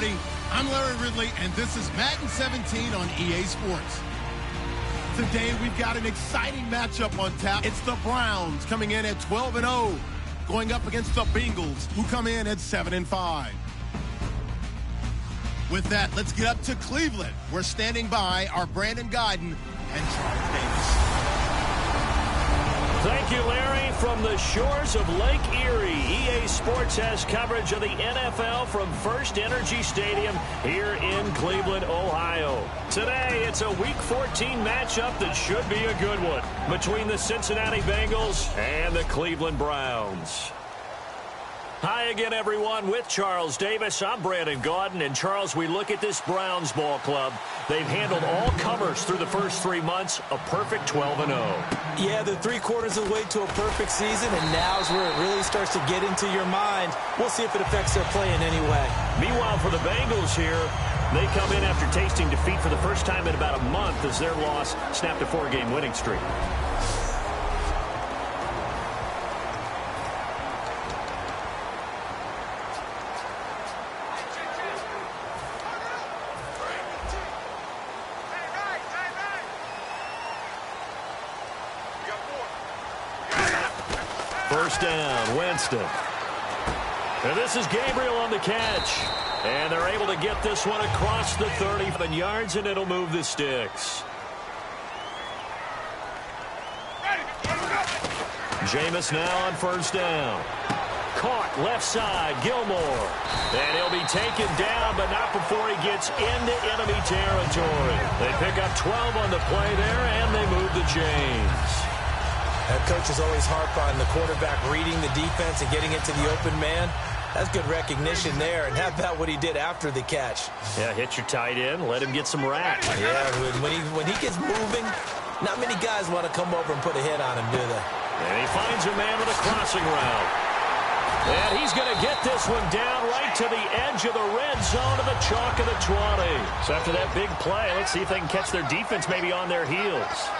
everybody. I'm Larry Ridley, and this is Madden 17 on EA Sports. Today, we've got an exciting matchup on tap. It's the Browns coming in at 12-0, going up against the Bengals, who come in at 7-5. With that, let's get up to Cleveland. We're standing by our Brandon Guyton and Charles Davis. Thank you, Larry. From the shores of Lake Erie, EA Sports has coverage of the NFL from First Energy Stadium here in Cleveland, Ohio. Today, it's a Week 14 matchup that should be a good one between the Cincinnati Bengals and the Cleveland Browns. Hi again, everyone. With Charles Davis, I'm Brandon Guyton. And, Charles, we look at this Browns ball club. They've handled all comers through the first 3 months, a perfect 12-0. Yeah, they're 3/4 of the way to a perfect season, and now's where it really starts to get into your mind. We'll see if it affects their play in any way. Meanwhile, for the Bengals here, they come in after tasting defeat for the first time in about a month as their loss snapped a 4-game winning streak. First down, Winston. And this is Gabriel on the catch. And they're able to get this one across the 37 yards, and it'll move the sticks. Jameis now on first down. Caught left side, Gilmore. And he'll be taken down, but not before he gets into enemy territory. They pick up 12 on the play there, and they move the chains. Coaches always harp on the quarterback reading the defense and getting it to the open man. That's good recognition there. And how about what he did after the catch? Yeah, hit your tight end, let him get some rap. Yeah, when he gets moving, not many guys want to come over and put a hit on him, do they? And he finds a man with a crossing route. And he's going to get this one down right to the edge of the red zone of the chalk of the 20. So after that big play, let's see if they can catch their defense maybe on their heels.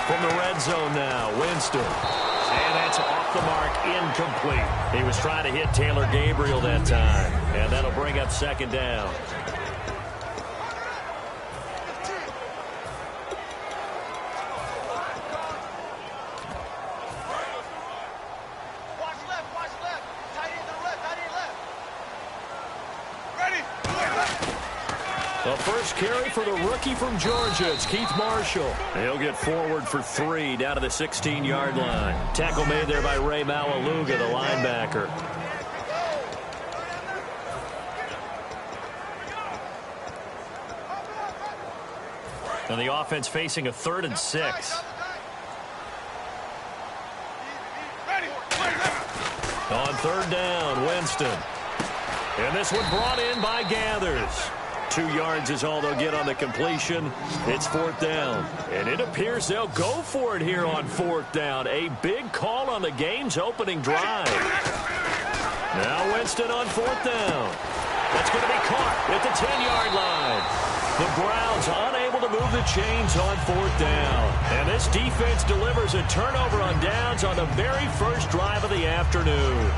From the red zone now, Winston. And that's off the mark, incomplete. He was trying to hit Taylor Gabriel that time. And that'll bring up second down. The first carry for the rookie from Georgia. It's Keith Marshall. He'll get forward for 3 down to the 16-yard line. Tackle made there by Ray Malaluga, the linebacker. And the offense facing a 3rd and 6. On 3rd down, Winston. And this one brought in by Gathers. 2 yards is all they'll get on the completion. It's 4th down. And it appears they'll go for it here on 4th down. A big call on the game's opening drive. Now Winston on 4th down. That's going to be caught at the 10-yard line. The Browns unable to move the chains on 4th down. And this defense delivers a turnover on downs on the very first drive of the afternoon.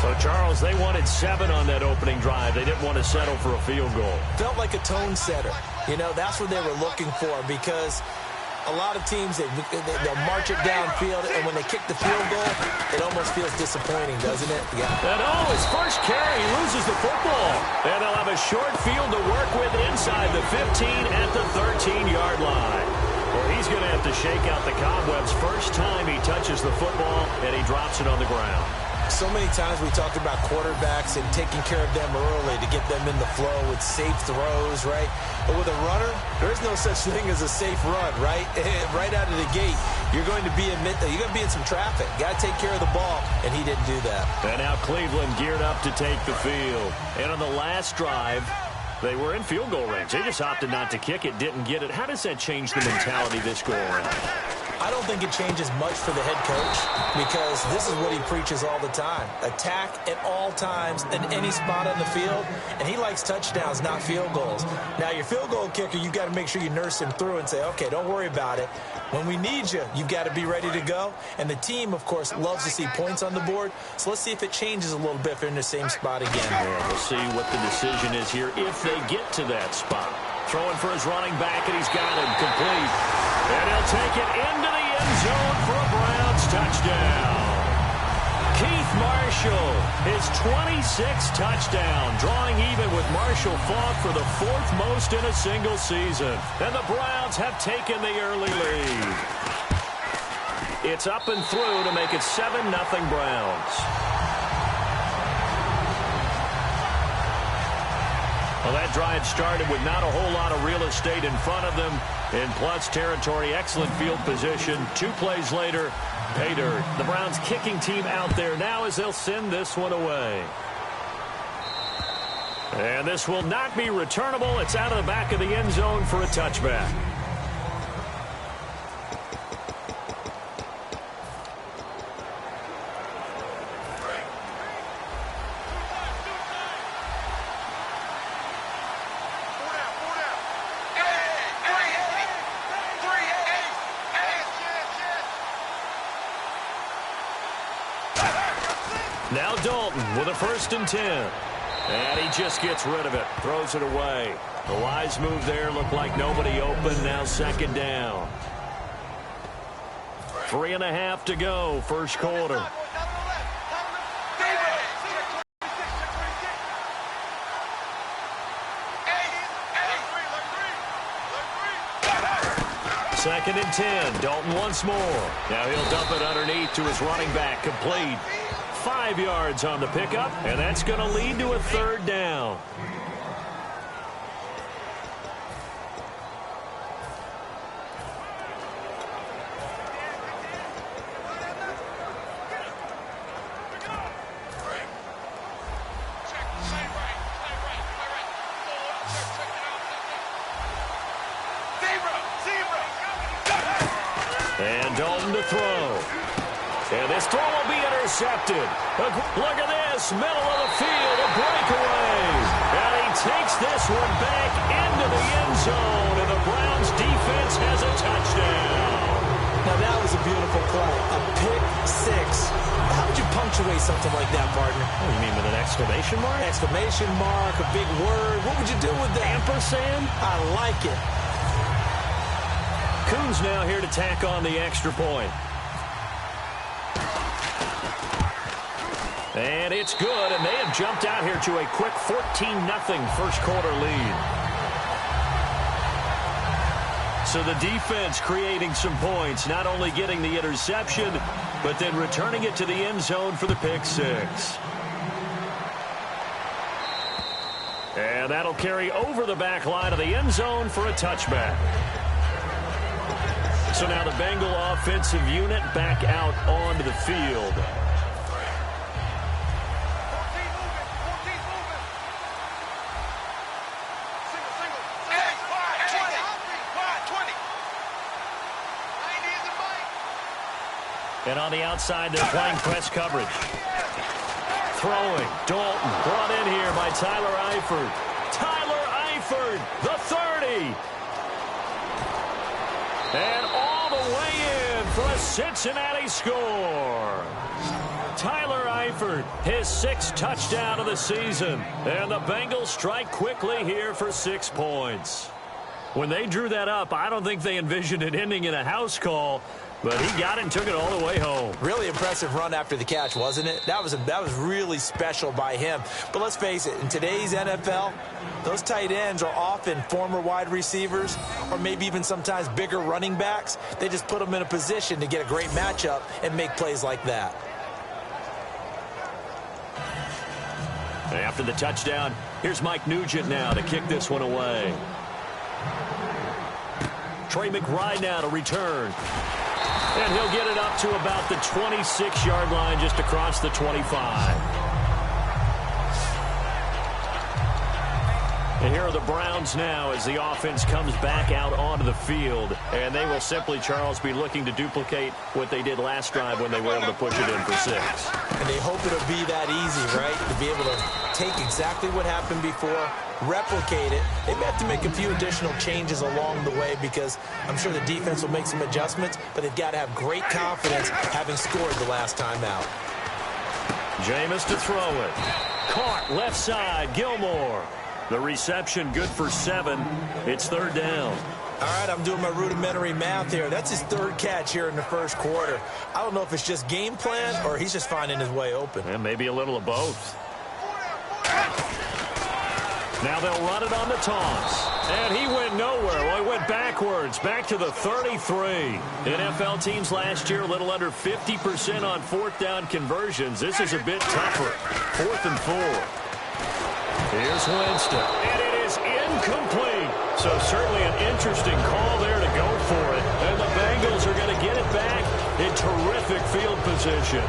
So, Charles, they wanted 7 on that opening drive. They didn't want to settle for a field goal. Felt like a tone setter. You know, that's what they were looking for, because a lot of teams, they'll march it downfield, and when they kick the field goal, it almost feels disappointing, doesn't it? Yeah. And, his first carry, he loses the football. And they'll have a short field to work with inside the 15 at the 13-yard line. Well, he's going to have to shake out the cobwebs first time he touches the football, and he drops it on the ground. So many times we talked about quarterbacks and taking care of them early to get them in the flow with safe throws, right? But with a runner, there is no such thing as a safe run, right? Right out of the gate, you're going to be in some traffic. Got to take care of the ball, and he didn't do that. And now Cleveland geared up to take the field. And on the last drive, they were in field goal range. They just opted not to kick it, didn't get it. How does that change the mentality this go around? I don't think it changes much for the head coach because this is what he preaches all the time. Attack at all times in any spot on the field, and he likes touchdowns, not field goals. Now, your field goal kicker, you've got to make sure you nurse him through and say, okay, don't worry about it. When we need you, you've got to be ready to go. And the team, of course, loves to see points on the board. So let's see if it changes a little bit if they're in the same spot again. Yeah, we'll see what the decision is here if they get to that spot. Throwing for his running back, and he's got him complete. And he'll take it into the end zone for a Browns touchdown. Keith Marshall, his 26th touchdown, drawing even with Marshall Faulk for the 4th most in a single season. And the Browns have taken the early lead. It's up and through to make it 7-0 Browns. Well, that drive started with not a whole lot of real estate in front of them. In plus territory, excellent field position. 2 plays later, pay dirt. The Browns kicking team out there now as they'll send this one away. And this will not be returnable. It's out of the back of the end zone for a touchback. Now Dalton with a 1st and 10. And he just gets rid of it. Throws it away. The wise move there. Looked like nobody open. Now 2nd down. 3.5 to go. First quarter. Second and 10. Dalton once more. Now he'll dump it underneath to his running back. Complete. 5 yards on the pickup, and that's going to lead to a 3rd down. And Dalton to throw. And this throw will be intercepted. Look at this, middle of the field, a breakaway. And he takes this one back into the end zone, and the Browns defense has a touchdown. Now that was a beautiful play, a pick 6. How would you punctuate something like that, partner? What do you mean, with an exclamation mark? Exclamation mark, a big word. What would you do with that? Ampersand? I like it. Coons now here to tack on the extra point. And it's good, and they have jumped out here to a quick 14-0 first quarter lead. So the defense creating some points, not only getting the interception, but then returning it to the end zone for the pick 6. And that'll carry over the back line of the end zone for a touchback. So now the Bengal offensive unit back out onto the field. And on the outside, they're playing press coverage. Throwing. Dalton brought in here by Tyler Eifert. Tyler Eifert, the 30. And all the way in for a Cincinnati score. Tyler Eifert, his 6th touchdown of the season. And the Bengals strike quickly here for 6 points. When they drew that up, I don't think they envisioned it ending in a house call. But he got it and took it all the way home. Really impressive run after the catch, wasn't it? That was really special by him. But let's face it, in today's NFL, those tight ends are often former wide receivers or maybe even sometimes bigger running backs. They just put them in a position to get a great matchup and make plays like that. And after the touchdown, here's Mike Nugent now to kick this one away. Trey McBride now to return. And he'll get it up to about the 26-yard line, just across the 25. And here are the Browns now as the offense comes back out onto the field. And they will simply, Charles, be looking to duplicate what they did last drive when they were able to push it in for 6. And they hope it'll be that easy, right? To be able to take exactly what happened before, replicate it. They may have to make a few additional changes along the way because I'm sure the defense will make some adjustments, but they've got to have great confidence having scored the last time out. Jameis to throw it. Caught left side, Gilmore. The reception good for 7. It's 3rd down. All right, I'm doing my rudimentary math here. That's his 3rd catch here in the 1st quarter. I don't know if it's just game plan or he's just finding his way open. And maybe a little of both. Now they'll run it on the toss. And he went nowhere. Well, he went backwards, back to the 33. NFL teams last year, a little under 50% on 4th down conversions. This is a bit tougher. 4th and 4. Here's Winston. And it is incomplete. So certainly an interesting call there to go for it. And the Bengals are going to get it back in terrific field position.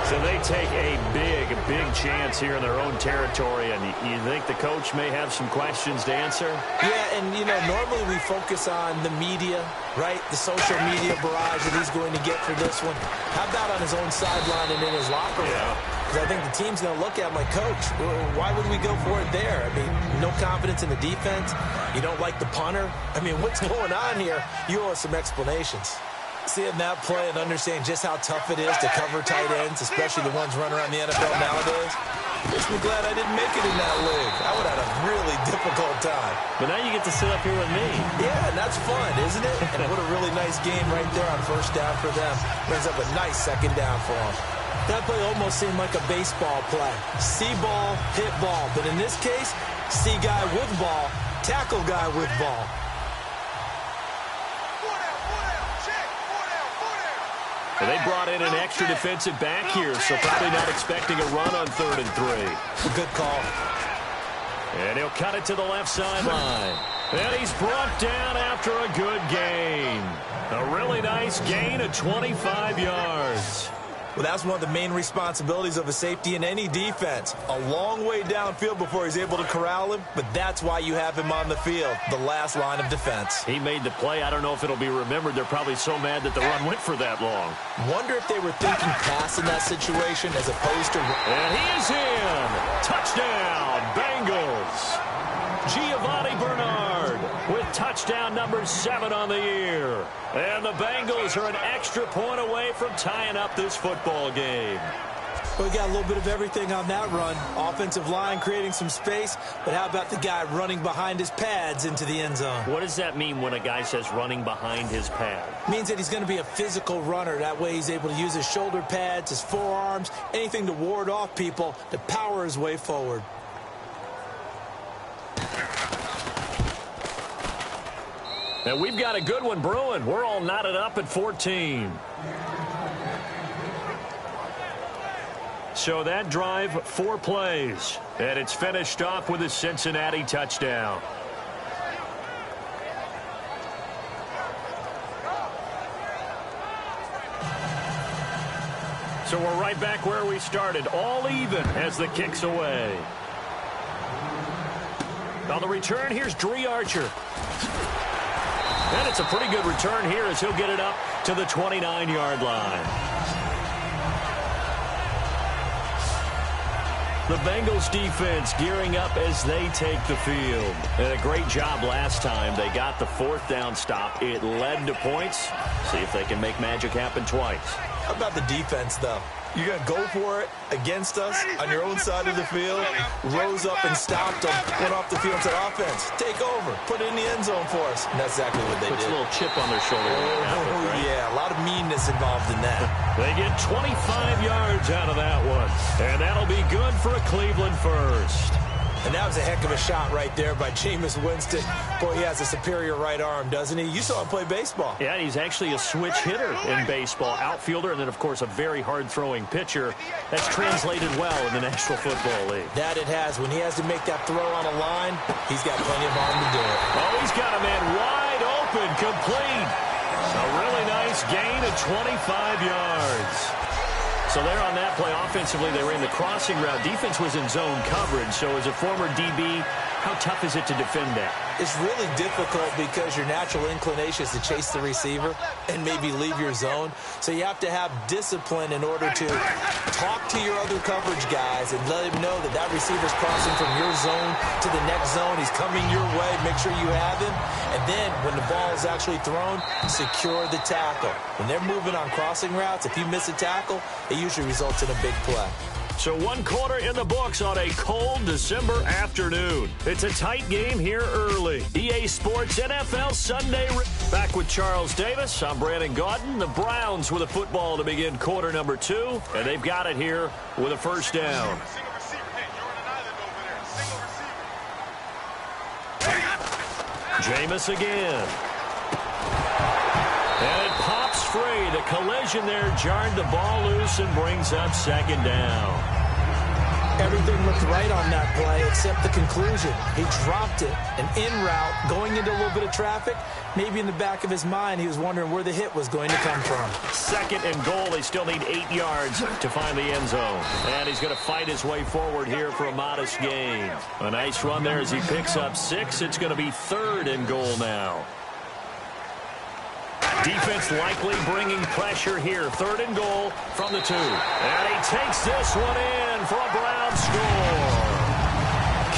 So they take a big chance here in their own territory. And you think the coach may have some questions to answer? Yeah, and, you know, normally we focus on the media, right? The social media barrage that he's going to get for this one. How about on his own sideline and in his locker room? Because I think the team's going to look at him like, Coach, why would we go for it there? I mean, no confidence in the defense. You don't like the punter. I mean, what's going on here? You owe us some explanations. Seeing that play and understanding just how tough it is to cover tight ends, especially the ones running around the NFL nowadays, makes me glad I didn't make it in that league. I would have had a really difficult time. But now you get to sit up here with me. Yeah, and that's fun, isn't it? And what a really nice game right there on 1st down for them. Brings up a nice 2nd down for them. That play almost seemed like a baseball play. See ball, hit ball. But in this case, see guy with ball, tackle guy with ball. And they brought in an extra defensive back here, so probably not expecting a run on 3rd and 3. Good call. And he'll cut it to the left sideline. And he's brought down after a good gain. A really nice gain of 25 yards. Well, that's one of the main responsibilities of a safety in any defense. A long way downfield before he's able to corral him, but that's why you have him on the field, the last line of defense. He made the play. I don't know if it'll be remembered. They're probably so mad that the run went for that long. Wonder if they were thinking pass in that situation as opposed to... And he is in. Touchdown, Bengals. Giovanni Bernard with touchdown number 7 on the year. And the Bengals are an extra point away from tying up this football game. Well, we got a little bit of everything on that run. Offensive line creating some space, but how about the guy running behind his pads into the end zone? What does that mean when a guy says running behind his pad? Means that he's going to be a physical runner. That way he's able to use his shoulder pads, his forearms, anything to ward off people to power his way forward. And we've got a good one brewing. We're all knotted up at 14. So that drive, 4 plays. And it's finished off with a Cincinnati touchdown. So we're right back where we started. All even as the kick's away. On the return, here's Dree Archer. And it's a pretty good return here as he'll get it up to the 29-yard line. The Bengals defense gearing up as they take the field. And a great job last time. They got the 4th down stop. It led to points. See if they can make magic happen twice. How about the defense, though? You're going to go for it against us on your own side of the field. Rose up and stopped them. Went off the field and said, offense, take over. Put it in the end zone for us. And that's exactly what they did. Puts a little chip on their shoulder. Right? Yeah, a lot of meanness involved in that. They get 25 yards out of that one. And that'll be good for a Cleveland first. And that was a heck of a shot right there by Jameis Winston. Boy, he has a superior right arm, doesn't he? You saw him play baseball. Yeah, he's actually a switch hitter in baseball. Outfielder, and then, of course, a very hard-throwing pitcher. That's translated well in the National Football League. That it has. When he has to make that throw on a line, he's got plenty of arm to do it. Oh, he's got a man wide open, complete. A really nice gain of 25 yards. So there on that play, offensively, they ran the crossing route. Defense was in zone coverage. So as a former DB, How tough is it to defend that? It's really difficult because your natural inclination is to chase the receiver and maybe leave your zone. So you have to have discipline in order to talk to your other coverage guys and let him know that that receiver's crossing from your zone to the next zone. He's coming your way. Make sure you have him. And then when the ball is actually thrown, secure the tackle. When they're moving on crossing routes, if you miss a tackle, it usually results in a big play. So 1 quarter in the books on a cold December afternoon. It's a tight game here early. EA Sports NFL Sunday. Back with Charles Davis. I'm Brandon Gaudin. The Browns with a football to begin quarter number 2. And they've got it here with a first down. Jameis again. And it pops free. The collision there jarred the ball loose and brings up second down. Everything looked right on that play except the conclusion. He dropped it. An in route going into a little bit of traffic. Maybe in the back of his mind he was wondering where the hit was going to come from. Second and goal. They still need 8 yards to find the end zone. And he's going to fight his way forward here for a modest gain. A nice run there as he picks up 6. It's going to be third and goal now. Defense likely bringing pressure here. Third and goal from the 2. And he takes this one in for a Brown score.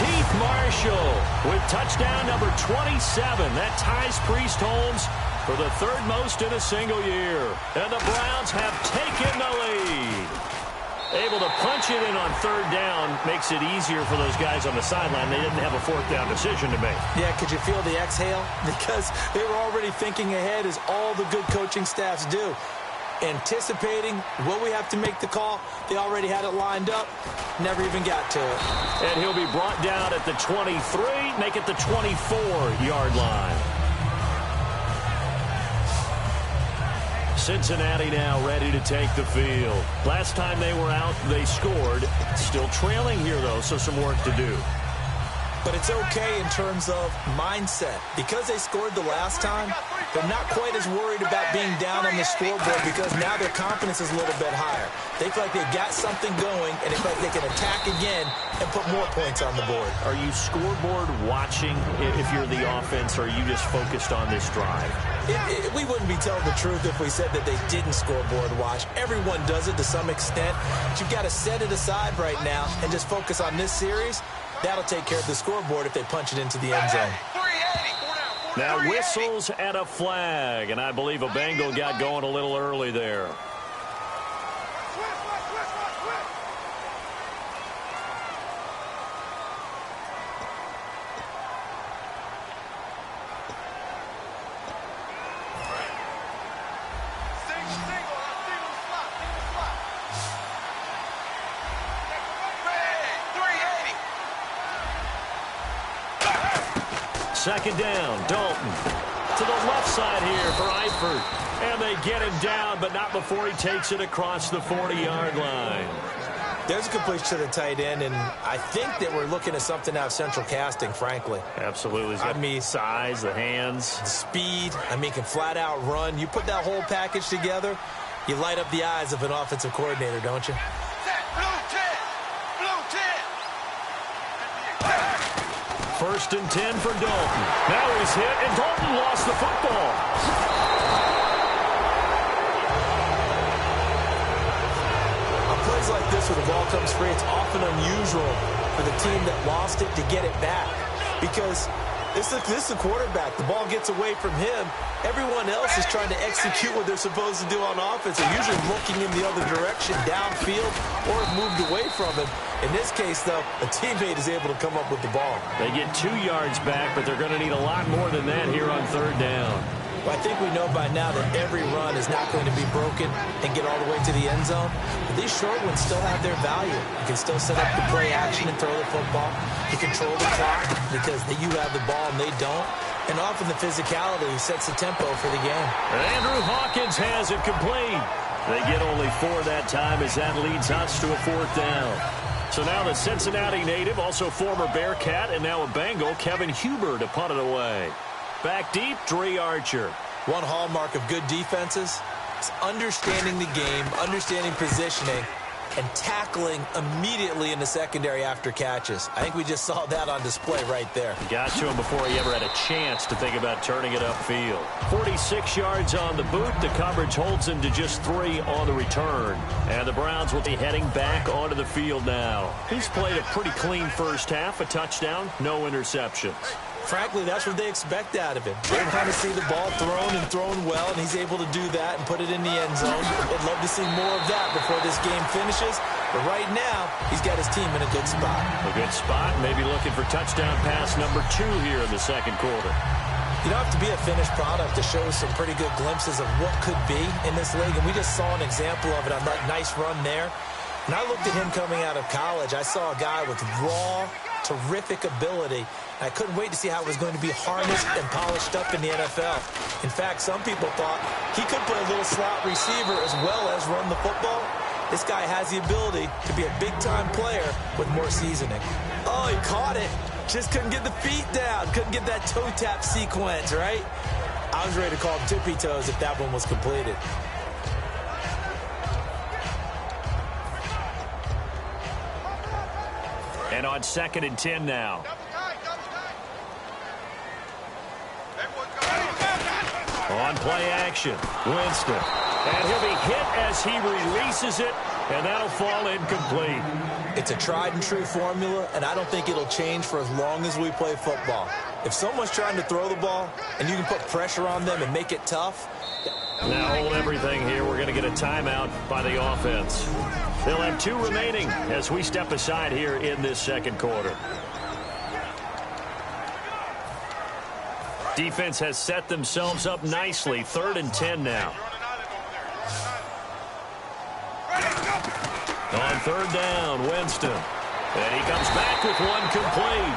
Keith Marshall with touchdown number 27. That ties Priest Holmes for the 3rd most in a single year. And the Browns have taken the lead. Able to punch it in on 3rd down makes it easier for those guys on the sideline. They didn't have a 4th down decision to make. Yeah, could you feel the exhale? Because they were already thinking ahead, as all the good coaching staffs do. Anticipating what we have to make the call. They already had it lined up. Never even got to it. And he'll be brought down at the 23, make it the 24-yard line. Cincinnati now ready to take the field. Last time they were out, they scored. Still trailing here, though, so some work to do. But it's okay in terms of mindset. Because they scored the last time, they're not quite as worried about being down on the scoreboard because now their confidence is a little bit higher. They feel like they've got something going, and they feel like they can attack again and put more points on the board. Are you scoreboard watching if you're the offense, or are you just focused on this drive? We wouldn't be telling the truth if we said that they didn't scoreboard watch. Everyone does it to some extent. But you've got to set it aside right now and just focus on this series. That'll take care of the scoreboard if they punch it into the end zone. Now whistles and a flag, and I believe a Bengal got going a little early there. Second down, Dalton to the left side here for Eifert. And they get him down, but not before he takes it across the 40-yard line. There's a completion to the tight end, and I think that we're looking at something out of central casting, frankly. Absolutely. I mean, size, the hands. Speed. I mean, can flat out run. You put that whole package together, you light up the eyes of an offensive coordinator, don't you? First and 10 for Dalton. Now he's hit, and Dalton lost the football. On plays like this where the ball comes free, it's often unusual for the team that lost it to get it back. Because this is a quarterback. The ball gets away from him. Everyone else is trying to execute what they're supposed to do on offense. They're usually looking in the other direction, downfield, or have moved away from him. In this case, though, a teammate is able to come up with the ball. They get 2 yards back, but they're going to need a lot more than that here on third down. Well, I think we know by now that every run is not going to be broken and get all the way to the end zone. But these short ones still have their value. You can still set up the play action and throw the football. You control the clock because you have the ball and they don't. And often the physicality sets the tempo for the game. And Andrew Hawkins has it complete. They get only 4 that time as that leads us to a 4th down. So now the Cincinnati native, also former Bearcat, and now a Bengal, Kevin Huber, to punt it away. Back deep, Dre Archer. One hallmark of good defenses is understanding the game, understanding positioning, and tackling immediately in the secondary after catches. I think we just saw that on display right there. Got to him before he ever had a chance to think about turning it upfield. 46 yards on the boot. The coverage holds him to just 3 on the return. And the Browns will be heading back onto the field now. He's played a pretty clean first half, a touchdown, no interceptions. Frankly, that's what they expect out of him. They want to see the ball thrown well, and he's able to do that and put it in the end zone. They'd love to see more of that before this game finishes. But right now, he's got his team in a good spot. A good spot, maybe looking for touchdown pass number 2 here in the second quarter. You don't have to be a finished product to show some pretty good glimpses of what could be in this league, and we just saw an example of it on that nice run there. When I looked at him coming out of college, I saw a guy with raw, terrific ability. I couldn't wait to see how it was going to be harnessed and polished up in the NFL. In fact, some people thought he could play a little slot receiver as well as run the football. This guy has the ability to be a big-time player with more seasoning. Oh, he caught it. Just couldn't get the feet down. Couldn't get that toe tap sequence, right? I was ready to call him tippy toes if that one was completed. And on 2nd and 10 now. On play action, Winston. And he'll be hit as he releases it, and that'll fall incomplete. It's a tried-and-true formula, and I don't think it'll change for as long as we play football. If someone's trying to throw the ball, and you can put pressure on them and make it tough. Now hold everything here. We're going to get a timeout by the offense. They'll have 2 remaining as we step aside here in this second quarter. Defense has set themselves up nicely. 3rd and 10 now. On 3rd down, Winston. And he comes back with one complete.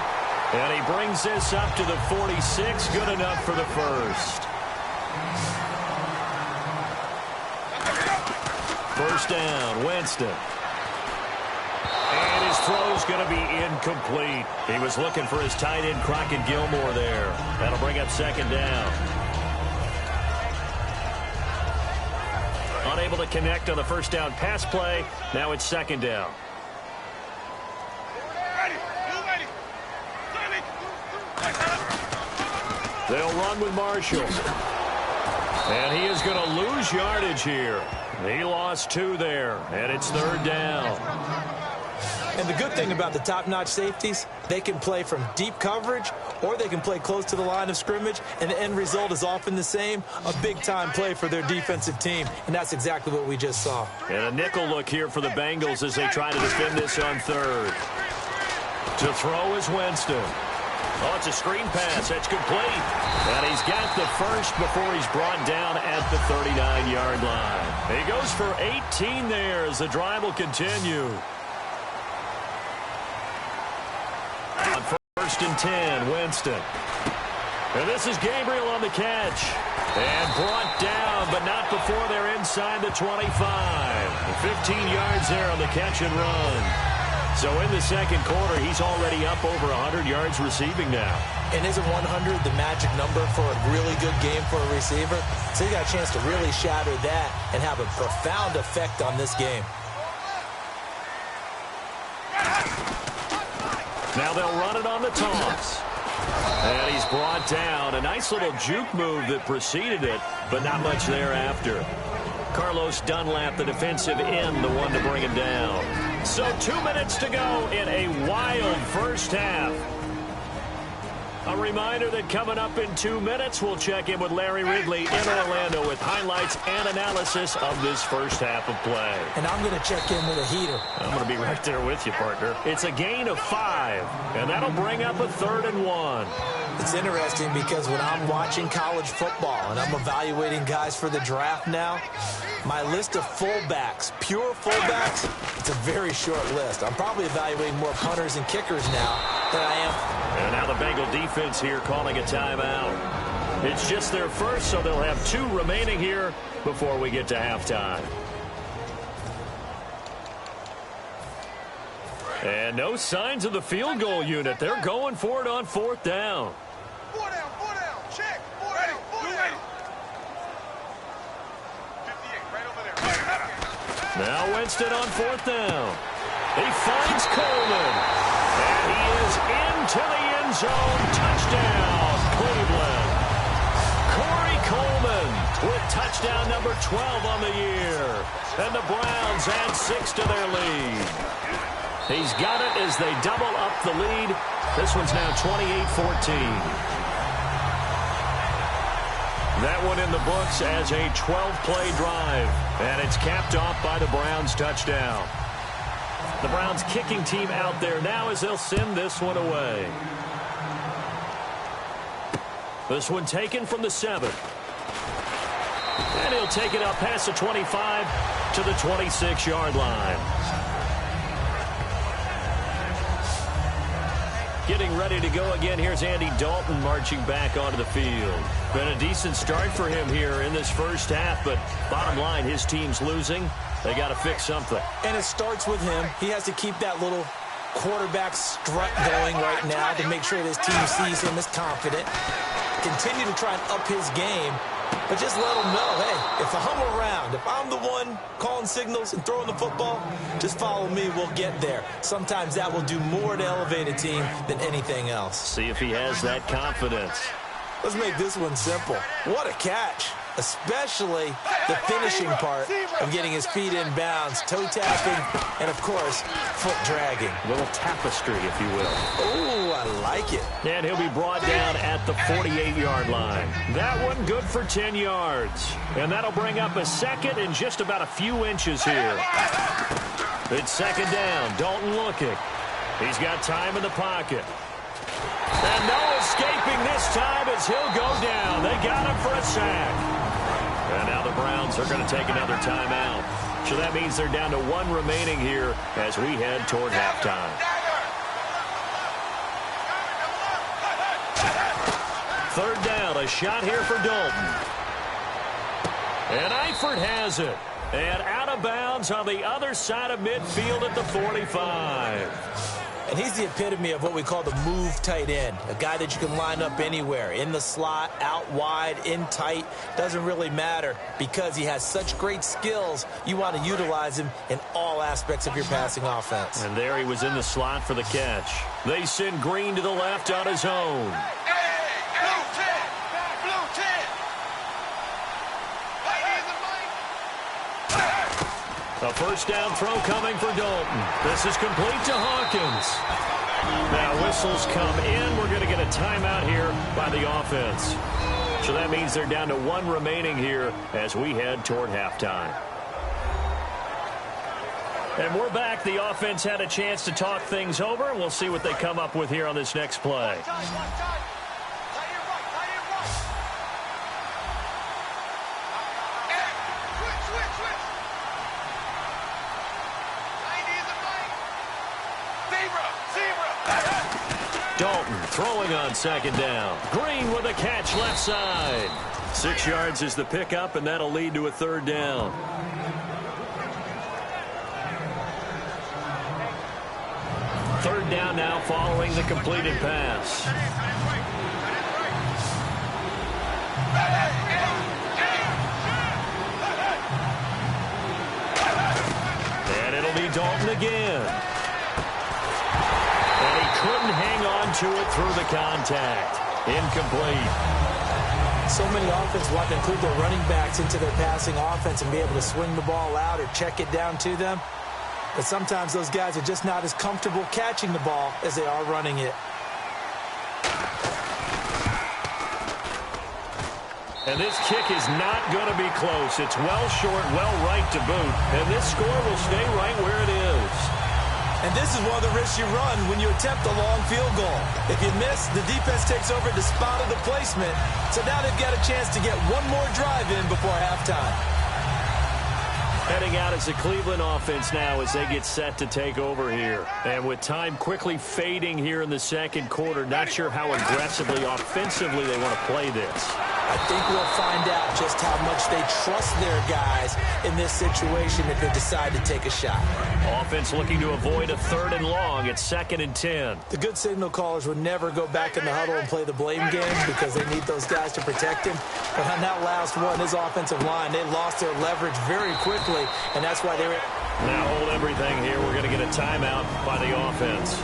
And he brings this up to the 46. Good enough for the first. 1st down, Winston. And his throw's going to be incomplete. He was looking for his tight end, Crockett Gilmore there. That'll bring up 2nd down. Unable to connect on the 1st down pass play. Now it's 2nd down. They'll run with Marshall. And he is going to lose yardage here. He lost 2 there, and it's 3rd down. And the good thing about the top-notch safeties, they can play from deep coverage or they can play close to the line of scrimmage, and the end result is often the same, a big-time play for their defensive team, and that's exactly what we just saw. And a nickel look here for the Bengals as they try to defend this on 3rd. To throw is Winston. Oh, it's a screen pass. It's complete. And he's got the first before he's brought down at the 39-yard line. He goes for 18 there as the drive will continue. On 1st and 10, Winston. And this is Gabriel on the catch. And brought down, but not before they're inside the 25. 15 yards there on the catch and run. So in the second quarter, he's already up over 100 yards receiving now. And isn't 100 the magic number for a really good game for a receiver? So he got a chance to really shatter that and have a profound effect on this game. Now they'll run it on the toss. And he's brought down. A nice little juke move that preceded it, but not much thereafter. Carlos Dunlap, the defensive end, the one to bring him down. So 2 minutes to go in a wild first half. A reminder that coming up in 2 minutes, we'll check in with Larry Ridley in Orlando with highlights and analysis of this first half of play. And I'm going to check in with a heater. I'm going to be right there with you, partner. It's a gain of 5, and that'll bring up a 3rd and 1. It's interesting because when I'm watching college football and I'm evaluating guys for the draft now, my list of fullbacks, pure fullbacks, it's a very short list. I'm probably evaluating more punters and kickers now than I am. And now the Bengal defense here calling a timeout. It's just their first, so they'll have 2 remaining here before we get to halftime. And no signs of the field goal unit. They're going for it on 4th down. 4 down, check, 4 down, 58, right over there. Now Winston on 4th down. He finds Coleman. And he is into the end zone. Touchdown, Cleveland. Corey Coleman with touchdown number 12 on the year. And the Browns add 6 to their lead. He's got it as they double up the lead. This one's now 28-14. That one in the books as a 12-play drive. And it's capped off by the Browns touchdown. The Browns kicking team out there now as they'll send this one away. This one taken from the 7. And he'll take it up past the 25 to the 26-yard line. Getting ready to go again. Here's Andy Dalton marching back onto the field. Been a decent start for him here in this first half, but bottom line, his team's losing. They got to fix something. And it starts with him. He has to keep that little quarterback strut going right now to make sure that his team sees him as confident. Continue to try and up his game, but just let him know, hey, if I'm around, if I'm the one calling signals and throwing the football, just follow me, we'll get there. Sometimes that will do more to elevate a team than anything else. See if he has that confidence. Let's make this one simple. What a catch, especially the finishing part of getting his feet in bounds, toe tapping, and, of course, foot dragging. A little tapestry, if you will. Oh, I like it. And he'll be brought down at the 48-yard line. That one good for 10 yards. And that'll bring up a second in just about a few inches here. It's second down. Dalton looking. He's got time in the pocket. And no escaping this time as he'll go down. They got him for a sack. And now the Browns are going to take another timeout. So that means they're down to 1 remaining here as we head toward halftime. Third down, a shot here for Dalton. And Eifert has it. And out of bounds on the other side of midfield at the 45. And he's the epitome of what we call the move tight end, a guy that you can line up anywhere, in the slot, out wide, in tight, doesn't really matter because he has such great skills. You want to utilize him in all aspects of your passing offense. And there he was in the slot for the catch. They send Green to the left on his own. A first down throw coming for Dalton. This is complete to Hawkins. Now whistles come in. We're going to get a timeout here by the offense. So that means they're down to 1 remaining here as we head toward halftime. And we're back. The offense had a chance to talk things over, and we'll see what they come up with here on this next play. Dalton throwing on second down. Green with a catch left side. 6 yards is the pickup, and that'll lead to a third down. Third down now following the completed pass. And it'll be Dalton again. And he couldn't hang on to it through the contact. Incomplete. So many offenses want to include their running backs into their passing offense and be able to swing the ball out or check it down to them. But sometimes those guys are just not as comfortable catching the ball as they are running it. And this kick is not going to be close. It's well short, well right to boot. And this score will stay right where it is. And this is one of the risks you run when you attempt a long field goal. If you miss, the defense takes over the spot of the placement. So now they've got a chance to get one more drive in before halftime. Heading out as the Cleveland offense now as they get set to take over here. And with time quickly fading here in the second quarter, not sure how aggressively, offensively they want to play this. I think we'll find out just how much they trust their guys in this situation if they decide to take a shot. Offense looking to avoid a 3rd and long. It's 2nd and 10. The good signal callers would never go back in the huddle and play the blame game because they need those guys to protect him. But on that last one, his offensive line, they lost their leverage very quickly, and that's why they were... Now hold everything here. We're going to get a timeout by the offense.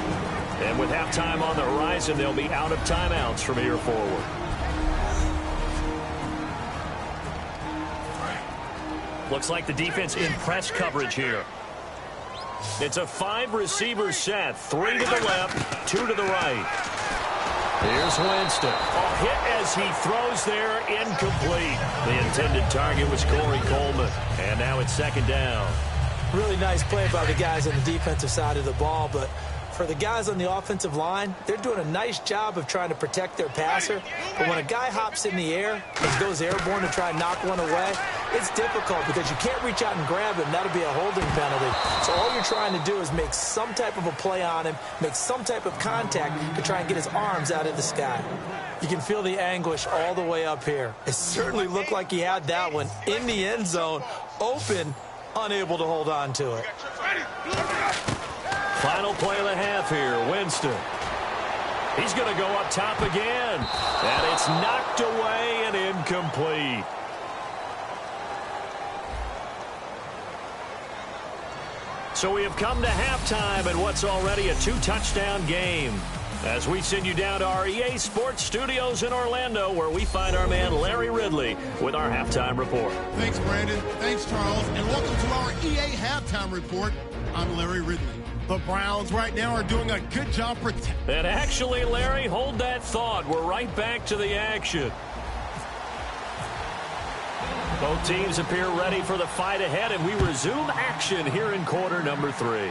And with halftime on the horizon, they'll be out of timeouts from here forward. Looks like the defense in press coverage here. It's a 5-receiver set. 3 to the left, 2 to the right. Here's Winston. A hit as he throws there, incomplete. The intended target was Corey Coleman. And now it's 2nd down. Really nice play by the guys on the defensive side of the ball, but for the guys on the offensive line, they're doing a nice job of trying to protect their passer. But when a guy hops in the air and goes airborne to try and knock one away, it's difficult because you can't reach out and grab him. That'll be a holding penalty. So all you're trying to do is make some type of a play on him, make some type of contact to try and get his arms out of the sky. You can feel the anguish all the way up here. It certainly looked like he had that one in the end zone, open, unable to hold on to it. Final play of the half here, Winston. He's going to go up top again. And it's knocked away and incomplete. So we have come to halftime in what's already a 2-touchdown game. As we send you down to our EA Sports Studios in Orlando, where we find our man Larry Ridley with our halftime report. Thanks, Brandon. Thanks, Charles. And welcome to our EA Halftime Report. I'm Larry Ridley. The Browns right now are doing a good job protecting. And actually, Larry, hold that thought. We're right back to the action. Both teams appear ready for the fight ahead, and we resume action here in quarter number 3.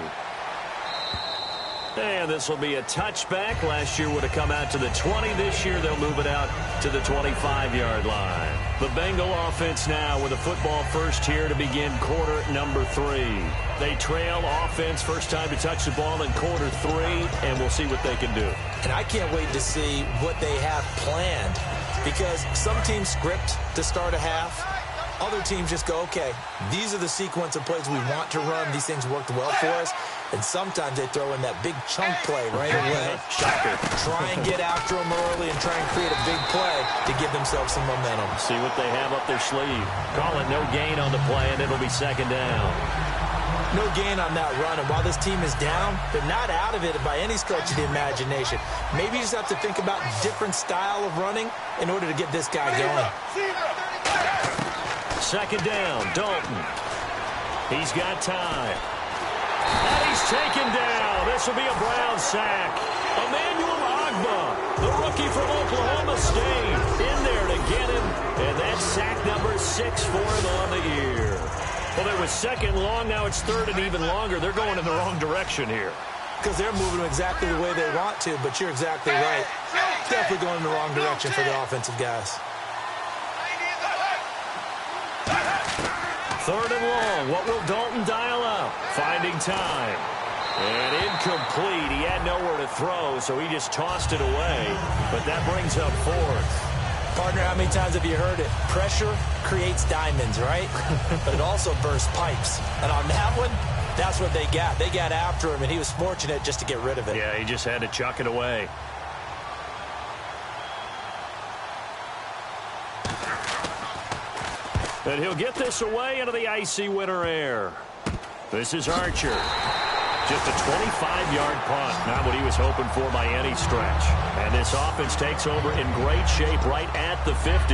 And this will be a touchback. Last year would have come out to the 20. This year they'll move it out to the 25-yard line. The Bengal offense now with a football first here to begin quarter number 3. They trail offense, first time to touch the ball in quarter 3, and we'll see what they can do. And I can't wait to see what they have planned, because some teams script to start a half. Other teams just go, okay, these are the sequence of plays we want to run. These things worked well for us. And sometimes they throw in that big chunk play right away. Shocker. Try and get after them early and try and create a big play to give themselves some momentum. See what they have up their sleeve. Call it no gain on the play, and it'll be 2nd down. No gain on that run. And while this team is down, they're not out of it by any stretch of the imagination. Maybe you just have to think about different style of running in order to get this guy going. 2nd down, Dalton. He's got time. And he's taken down. This will be a Brown sack. Emmanuel Ogbah, the rookie from Oklahoma State, in there to get him. And that's sack number 6 for him on the year. Well, it was 2nd long. Now it's 3rd and even longer. They're going in the wrong direction here. Because they're moving exactly the way they want to, but you're exactly right. Definitely going in the wrong direction for the offensive guys. 3rd and long. What will Dalton dial up? Finding time. And incomplete. He had nowhere to throw, so he just tossed it away. But that brings up 4th. Partner, how many times have you heard it? Pressure creates diamonds, right? But it also bursts pipes. And on that one, that's what they got. They got after him, and he was fortunate just to get rid of it. Yeah, he just had to chuck it away. And he'll get this away into the icy winter air. This is Archer. Just a 25-yard punt. Not what he was hoping for by any stretch. And this offense takes over in great shape right at the 50.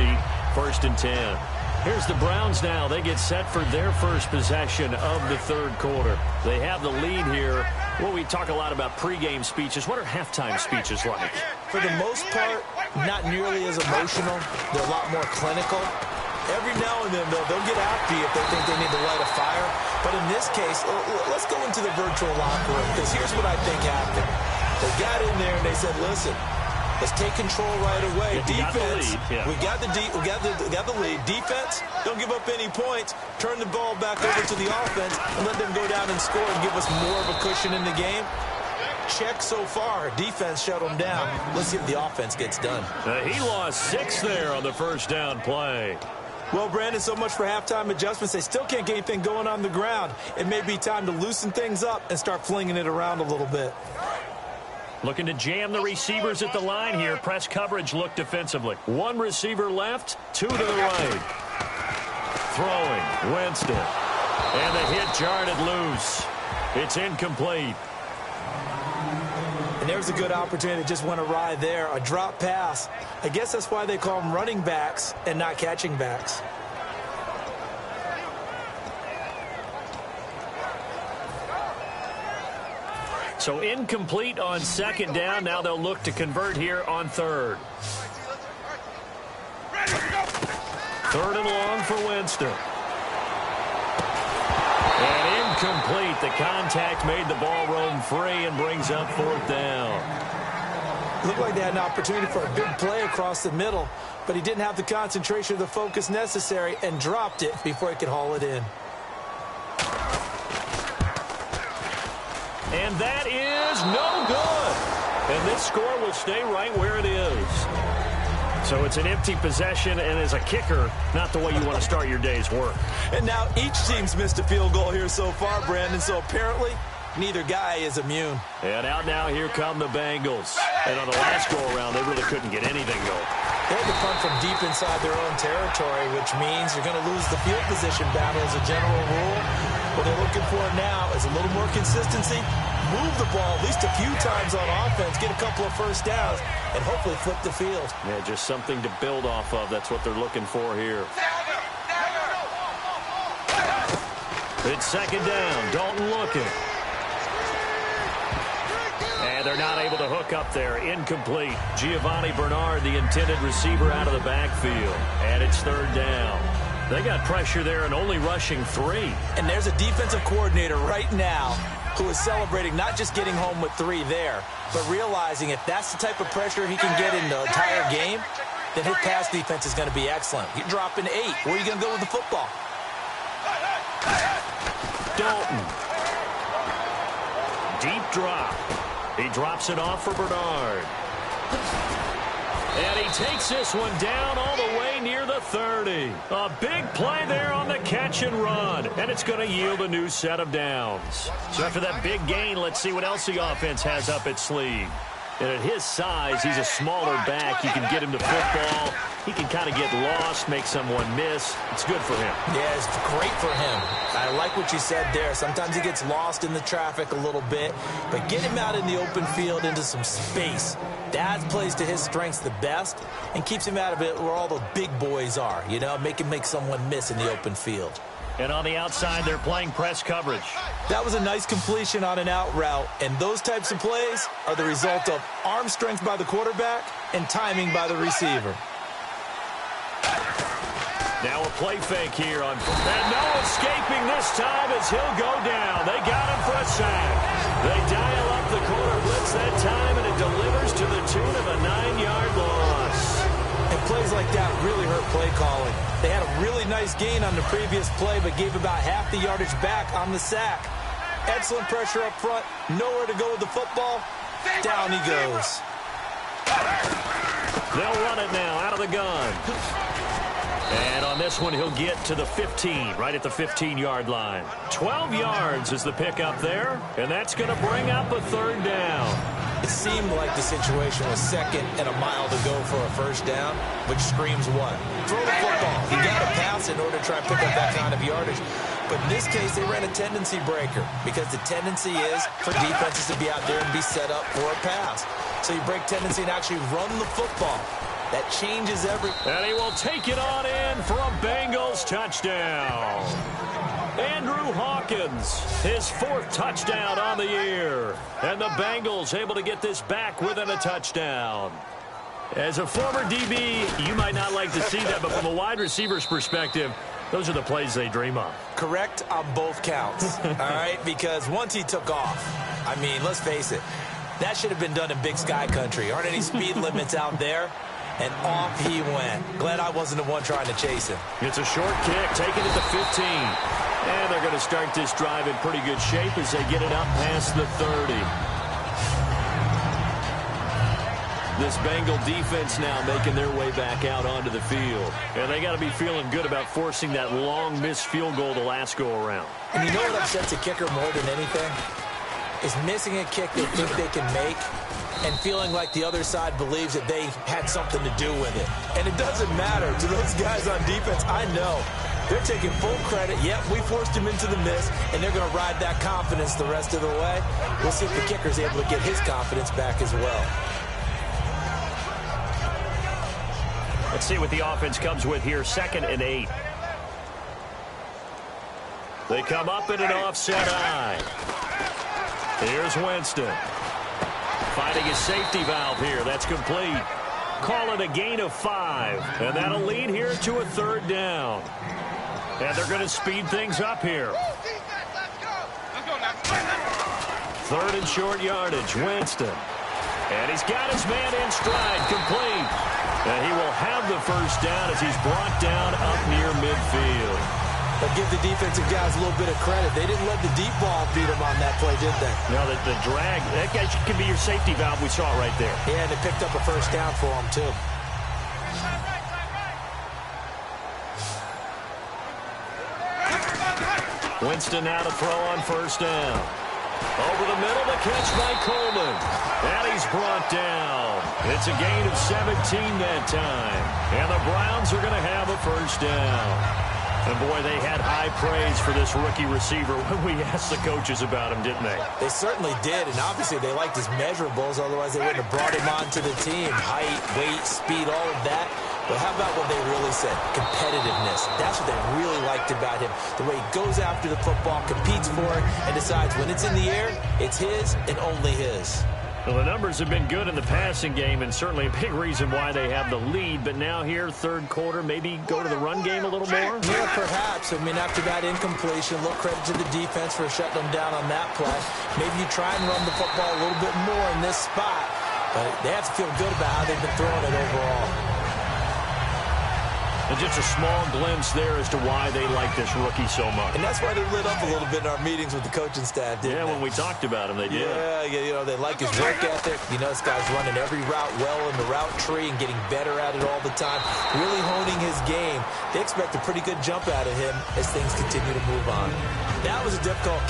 1st and 10. Here's the Browns now. They get set for their first possession of the 3rd quarter. They have the lead here. Well, we talk a lot about pregame speeches. What are halftime speeches like? For the most part, not nearly as emotional. They're a lot more clinical. Every now and then, they'll get after you if they think they need to light a fire. But in this case, let's go into the virtual locker room, because here's what I think happened. They got in there and they said, listen, let's take control right away. Defense, we got the lead. Defense, don't give up any points. Turn the ball back over to the offense and let them go down and score and give us more of a cushion in the game. check so far. Defense shut him down. Let's see if the offense gets done. He lost 6 there on the first down play. Well, Brandon, so much for halftime adjustments. They still can't get anything going on the ground. It may be time to loosen things up and start flinging it around a little bit. Looking to jam the receivers at the line here. Press coverage look defensively. 1 receiver left, 2 to the right. Throwing, Winston. And the hit jarred it loose. It's incomplete. And there's a good opportunity that just went awry there. A drop pass. I guess that's why they call them running backs and not catching backs. So incomplete on second down. Now they'll look to convert here on third. Third and long for Winston. And incomplete. The contact made the ball roam free and brings up fourth down. Looked like they had an opportunity for a big play across the middle, but he didn't have the concentration or the focus necessary and dropped it before he could haul it in. And that is no good. And this score will stay right where it is. So it's an empty possession, and as a kicker, not the way you want to start your day's work. And now each team's missed a field goal here so far, Brandon, so apparently neither guy is immune. And out now, here come the Bengals. And on the last go-around, they really couldn't get anything going. They had to punt from deep inside their own territory, which means you're going to lose the field position battle as a general rule. What they're looking for now is a little more consistency, move the ball at least a few times on offense, get a couple of first downs, and hopefully flip the field. Yeah, just something to build off of. That's what they're looking for here. It's second down. Dalton looking. And they're not able to hook up there. Incomplete. Giovanni Bernard, the intended receiver, out of the backfield. And it's third down. They got pressure there and only rushing 3. And there's a defensive coordinator right now who is celebrating not just getting home with 3 there, but realizing if that's the type of pressure he can get in the entire game, then his pass defense is going to be excellent. You're dropping 8. Where are you going to go with the football? Dalton. Deep drop. He drops it off for Bernard. And he takes this one down all the way near the 30. A big play there on the catch and run. And it's going to yield a new set of downs. So after that big gain, let's see what else the offense has up its sleeve. And at his size, he's a smaller back. You can get him to football. He can kind of get lost, make someone miss. It's good for him. Yeah, it's great for him. I like what you said there. Sometimes he gets lost in the traffic a little bit, but get him out in the open field into some space. That plays to his strengths the best and keeps him out of it where all the big boys are, you know, make someone miss in the open field. And on the outside, they're playing press coverage. That was a nice completion on an out route, and those types of plays are the result of arm strength by the quarterback and timing by the receiver. Now a play fake here on, and no escaping this time as he'll go down. They got him for a sack. They dial up the corner blitz that time, and it delivers to the tune of a 9-yard loss. And plays like that really hurt play calling. They had a really nice gain on the previous play, but gave about half the yardage back on the sack. Excellent pressure up front. Nowhere to go with the football. Down he goes. They'll run it now out of the gun. And on this one, he'll get to the 15, right at the 15-yard line. 12 yards is the pickup there, and that's going to bring up a third down. It seemed like the situation was second and a mile to go for a first down, which screams what? Throw the football. You got to pass in order to try and pick up that kind of yardage. But in this case, they ran a tendency breaker because the tendency is for defenses to be out there and be set up for a pass. So you break tendency and actually run the football. That changes everything. And he will take it on in for a Bengals touchdown. Andrew Hawkins, his 4th touchdown on the year. And the Bengals able to get this back within a touchdown. As a former DB, you might not like to see that, but from a wide receiver's perspective, those are the plays they dream of. Correct on both counts, all right? Because once he took off, I mean, let's face it, that should have been done in Big Sky Country. Aren't any speed limits out there? And off he went. Glad I wasn't the one trying to chase him. It's a short kick, taken at the 15. And they're going to start this drive in pretty good shape as they get it up past the 30. This Bengal defense now making their way back out onto the field. And they got to be feeling good about forcing that long missed field goal the last go-around. And you know what upsets a kicker more than anything? Is missing a kick they think they can make and feeling like the other side believes that they had something to do with it. And it doesn't matter to those guys on defense. I know. They're taking full credit. Yep, we forced him into the miss, and they're going to ride that confidence the rest of the way. We'll see if the kicker's able to get his confidence back as well. Let's see what the offense comes with here. 2nd and 8. They come up in an offset eye. Here's Winston. Finding a safety valve here. That's complete. Call it a gain of 5. And that'll lead here to a 3rd down. And they're going to speed things up here. 3rd and short yardage. Winston. And he's got his man in stride. Complete. And he will have the 1st down as he's brought down up near midfield. But give the defensive guys a little bit of credit. They didn't let the deep ball beat them on that play, did they? No, the drag, that guy can be your safety valve. We saw it right there. Yeah, and they picked up a 1st down for him, too. Winston now to throw on 1st down. Over the middle, the catch by Coleman. And he's brought down. It's a gain of 17 that time. And the Browns are going to have a 1st down. And, boy, they had high praise for this rookie receiver when we asked the coaches about him, didn't they? They certainly did, and obviously they liked his measurables. Otherwise, they wouldn't have brought him onto the team. Height, weight, speed, all of that. But how about what they really said? Competitiveness. That's what they really liked about him. The way he goes after the football, competes for it, and decides when it's in the air, it's his and only his. Well, the numbers have been good in the passing game, and certainly a big reason why they have the lead. But now here, 3rd quarter, maybe go to the run game a little more? Yeah, perhaps. I mean, after that incompletion, a little credit to the defense for shutting them down on that play. Maybe you try and run the football a little bit more in this spot. But they have to feel good about how they've been throwing it overall. And just a small glimpse there as to why they like this rookie so much. And that's why they lit up a little bit in our meetings with the coaching staff, didn't they? When we talked about him, they did. Yeah, you know, they like his work ethic. You know, this guy's running every route well in the route tree and getting better at it all the time, really honing his game. They expect a pretty good jump out of him as things continue to move on. That was a difficult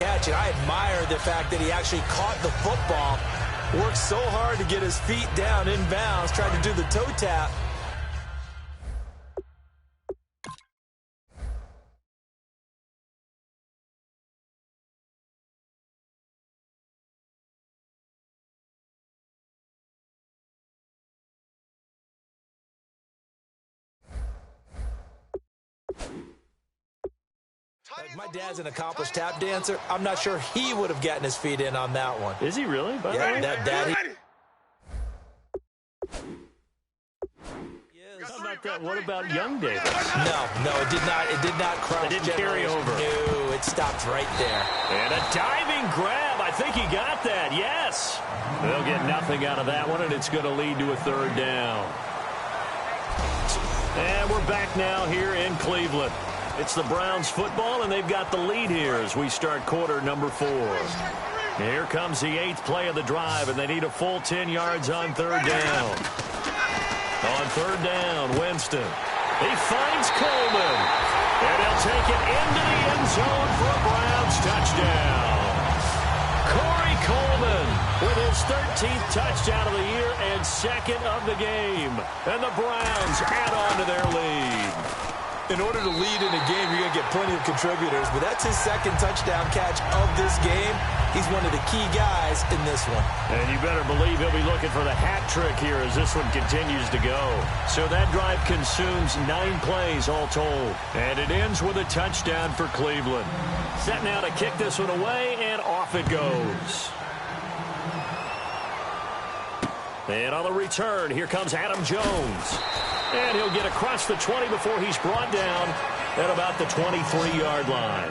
catch, and I admire the fact that he actually caught the football. Worked so hard to get his feet down in bounds, tried to do the toe tap. Like my dad's an accomplished tap dancer. I'm not sure he would have gotten his feet in on that one. Is he really? Yeah, that daddy. How about that? What about young Davis? No, it did not. It did not cross. It didn't carry over. No, it stopped right there. And a diving grab. I think he got that. Yes. They'll get nothing out of that one, and it's going to lead to a 3rd down. And we're back now here in Cleveland. It's the Browns football, and they've got the lead here as we start quarter number 4. Here comes the 8th play of the drive, and they need a full 10 yards on 3rd down. On 3rd down, Winston. He finds Coleman. And he'll take it into the end zone for a Browns touchdown. Corey Coleman with his 13th touchdown of the year and 2nd of the game. And the Browns add on to their lead. In order to lead in a game, you're going to get plenty of contributors, but that's his 2nd touchdown catch of this game. He's one of the key guys in this one. And you better believe he'll be looking for the hat trick here as this one continues to go. So that drive consumes 9 plays all told. And it ends with a touchdown for Cleveland. Set now to kick this one away, and off it goes. And on the return, here comes Adam Jones. And he'll get across the 20 before he's brought down at about the 23-yard line.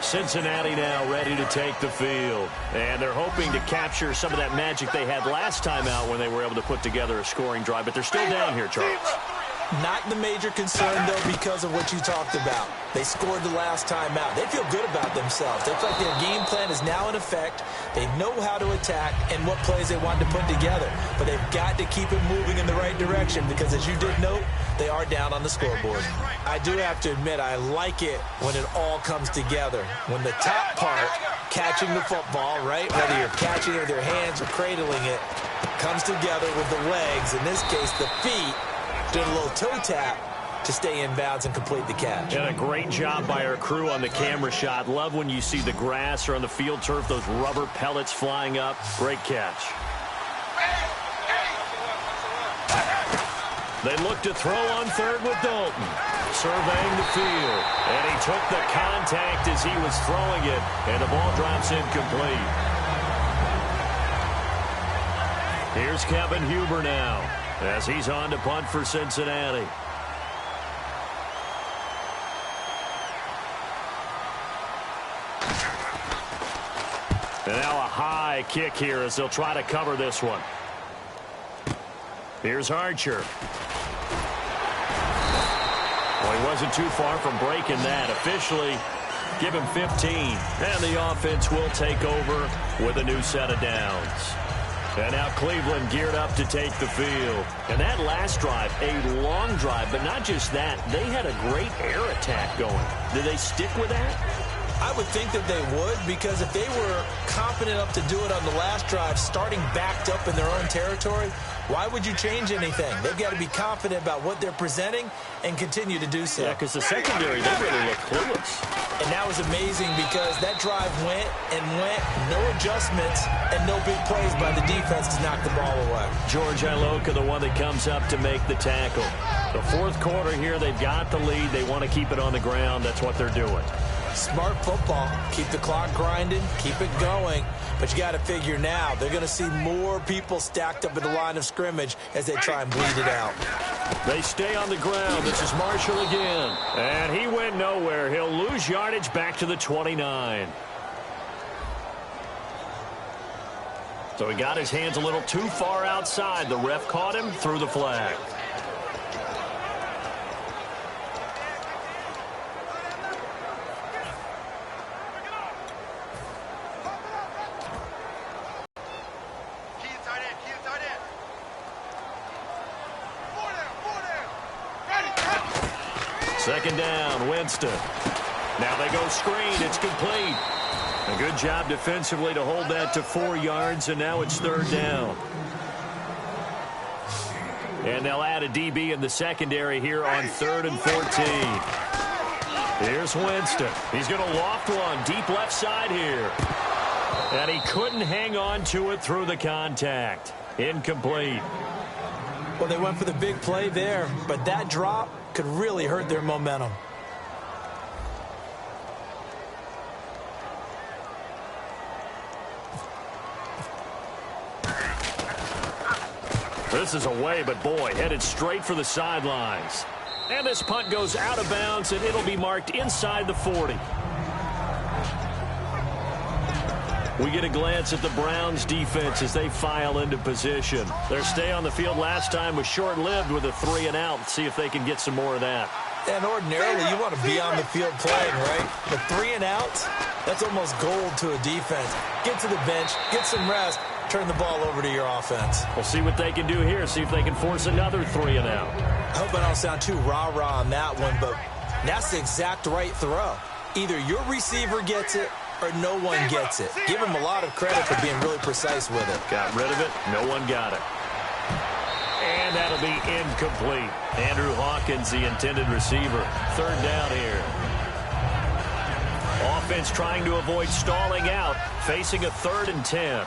Cincinnati now ready to take the field. And they're hoping to capture some of that magic they had last time out when they were able to put together a scoring drive. But they're still down here, Charles. Not the major concern, though, because of what you talked about. They scored the last time out. They feel good about them themselves. They feel like their game plan is now in effect. They know how to attack and what plays they want to put together. But they've got to keep it moving in the right direction because, as you did note, they are down on the scoreboard. I do have to admit, I like it when it all comes together. When the top part, catching the football, right, whether you're catching it with your hands or cradling it, comes together with the legs, in this case the feet, doing a little toe tap to stay in bounds and complete the catch. And a great job by our crew on the camera shot. Love when you see the grass or on the field turf, those rubber pellets flying up. Great catch. They look to throw on third with Dalton. Surveying the field. And he took the contact as he was throwing it. And the ball drops incomplete. Here's Kevin Huber now as he's on to punt for Cincinnati. And now a high kick here as they'll try to cover this one. Here's Archer. Well, he wasn't too far from breaking that. Officially, give him 15. And the offense will take over with a new set of downs. And now Cleveland geared up to take the field. And that last drive, a long drive, but not just that. They had a great air attack going. Did they stick with that? I would think that they would, because if they were confident enough to do it on the last drive, starting backed up in their own territory, why would you change anything? They've got to be confident about what they're presenting and continue to do so. Yeah, because the secondary, they really look clueless. And that was amazing because that drive went and went, no adjustments, and no big plays by the defense to knock the ball away. George Iloka, the one that comes up to make the tackle. The fourth quarter here, they've got the lead. They want to keep it on the ground. That's what they're doing. Smart football. Keep the clock grinding. Keep it going. But you got to figure now, they're going to see more people stacked up at the line of scrimmage as they try and bleed it out. They stay on the ground. This is Marshall again. And he went nowhere. He'll lose yardage back to the 29. So he got his hands a little too far outside. The ref caught him, threw the flag. Second down, Winston. Now they go screen. It's complete. A good job defensively to hold that to 4 yards, and now it's third down. And they'll add a DB in the secondary here on 3rd and 14. Here's Winston. He's going to loft one deep left side here. And he couldn't hang on to it through the contact. Incomplete. Well, they went for the big play there, but that drop could really hurt their momentum. This is away, but boy, headed straight for the sidelines. And this punt goes out of bounds, and it'll be marked inside the 40. We get a glance at the Browns defense as they file into position. Their stay on the field last time was short-lived with a 3-and-out. See if they can get some more of that. And ordinarily, you want to be on the field playing, right? But 3-and-outs, that's almost gold to a defense. Get to the bench, get some rest, turn the ball over to your offense. We'll see what they can do here, see if they can force another 3-and-out. I hope I don't sound too rah-rah on that one, but that's the exact right throw. Either your receiver gets it or no one gets it. Give him a lot of credit for being really precise with it. Got rid of it. No one got it. And that'll be incomplete. Andrew Hawkins, the intended receiver. Third down here. Offense trying to avoid stalling out, facing a 3rd and 10.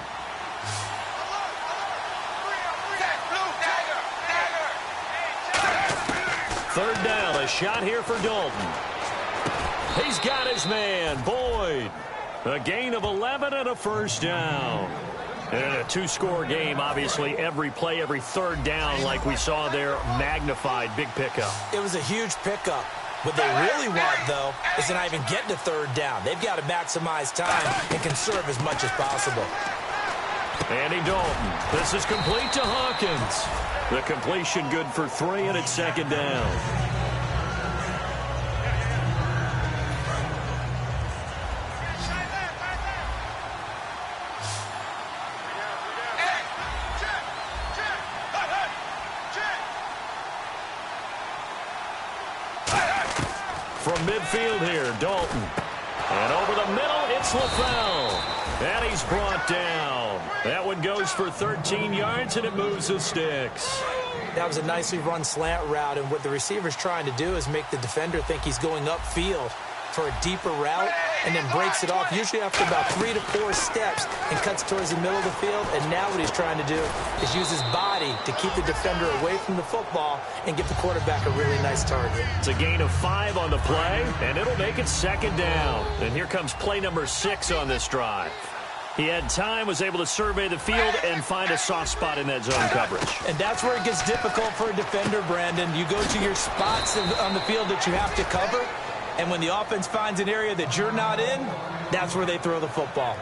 Third down, a shot here for Dalton. He's got his man, Boyd. A gain of 11 and a first down. And a 2-score game, obviously, every play, every third down, like we saw there, magnified, big pickup. It was a huge pickup. What they really want, though, is to not even get to third down. They've got to maximize time and conserve as much as possible. Andy Dalton. This is complete to Hawkins. The completion good for 3, and it's second down. from midfield here. Dalton. And over the middle, it's LaFell. And he's brought down. That one goes for 13 yards, and it moves the sticks. That was a nicely run slant route, and what the receiver's trying to do is make the defender think he's going upfield for a deeper route and then breaks it off, usually after about 3 to 4 steps, and cuts towards the middle of the field. And now what he's trying to do is use his body to keep the defender away from the football and give the quarterback a really nice target. It's a gain of 5 on the play, and it'll make it second down. And here comes play number 6 on this drive. He had time, was able to survey the field and find a soft spot in that zone coverage. And that's where it gets difficult for a defender, Brandon. You go to your spots on the field that you have to cover, and when the offense finds an area that you're not in, that's where they throw the football.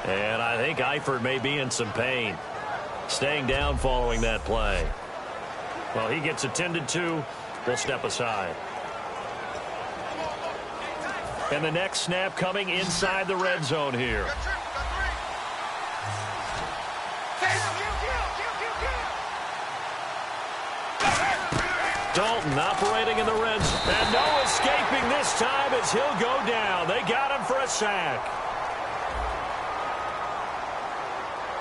And I think Eifert may be in some pain, staying down following that play. Well, he gets attended to. We'll step aside. And the next snap coming inside the red zone here. Dalton operating in the red zone. And no escaping this time as he'll go down. They got him for a sack.